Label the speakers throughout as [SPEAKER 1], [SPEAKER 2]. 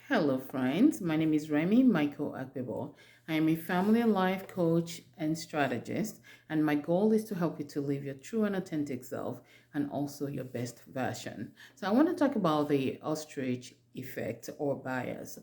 [SPEAKER 1] Hello, friends. My name is Remy Michael Akbebo. I am a family and life coach and strategist, and my goal is to help you to live your true and authentic self and also your best version. So, I want to talk about the ostrich effect or bias.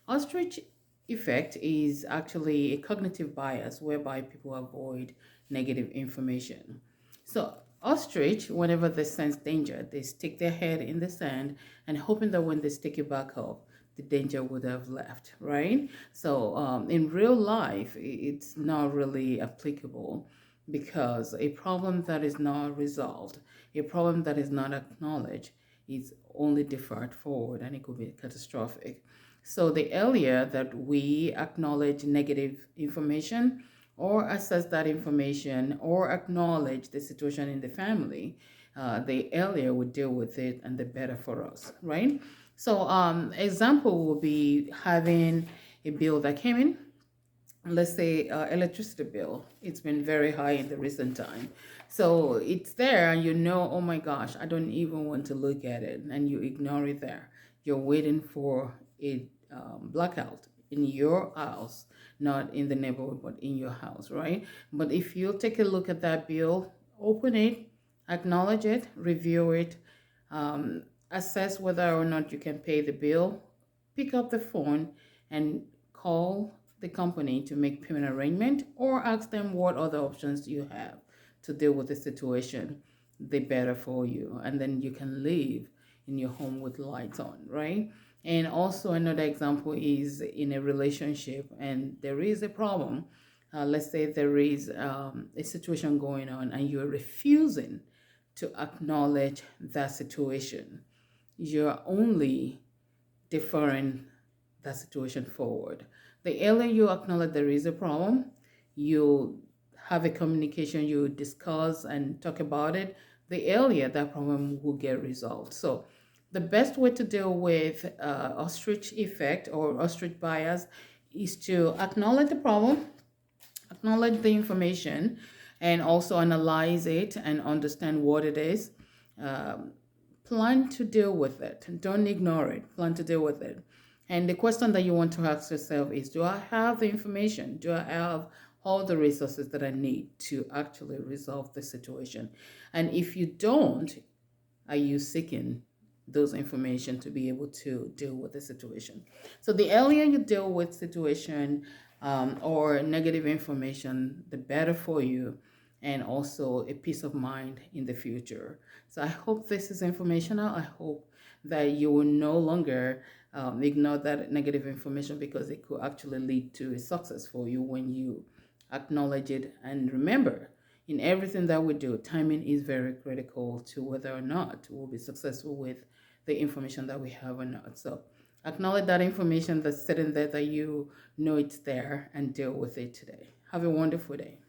[SPEAKER 1] Ostrich effect is actually a cognitive bias whereby people avoid negative information. So, ostrich, whenever they sense danger, they stick their head in the sand and hoping that when they stick it back up, the danger would have left, right? So, in real life, it's not really applicable because a problem that is not resolved, a problem that is not acknowledged, is only deferred forward and it could be catastrophic. So the earlier that we acknowledge negative information or assess that information or acknowledge the situation in the family, the earlier we deal with it and the better for us, right? So example will be having a bill that came in, let's say electricity bill. It's been very high in the recent time, so it's there and oh my gosh, I don't even want to look at it, and you ignore it there. You're waiting for a blackout in your house, not in the neighborhood but in your house, right? But if you take a look at that bill, open it, acknowledge it, review it, um, assess whether or not you can pay the bill, pick up the phone and call the company to make payment arrangement or ask them what other options you have to deal with the situation, the better for you, and then you can live in your home with lights on, right? And also another example is in a relationship and there is a problem. Let's say there is a situation going on and you're refusing to acknowledge that situation. You're only deferring that situation forward. The earlier you acknowledge there is a problem, you have a communication, you discuss and talk about it, the earlier that problem will get resolved. So the best way to deal with ostrich effect or ostrich bias is to acknowledge the problem, acknowledge the information, and also analyze it and understand what it is. Um, Plan to deal with it. Don't ignore it. Plan to deal with it. And the question that you want to ask yourself is, do I have the information? Do I have all the resources that I need to actually resolve the situation? And if you don't, are you seeking those information to be able to deal with the situation? So the earlier you deal with situation or negative information, the better for you, and also a peace of mind in the future. So I hope this is informational. I hope that you will no longer ignore that negative information because it could actually lead to a success for you when you acknowledge it. And remember, in everything that we do, timing is very critical to whether or not we'll be successful with the information that we have or not. So acknowledge that information that's sitting there, that you know it's there, and deal with it today. Have a wonderful day.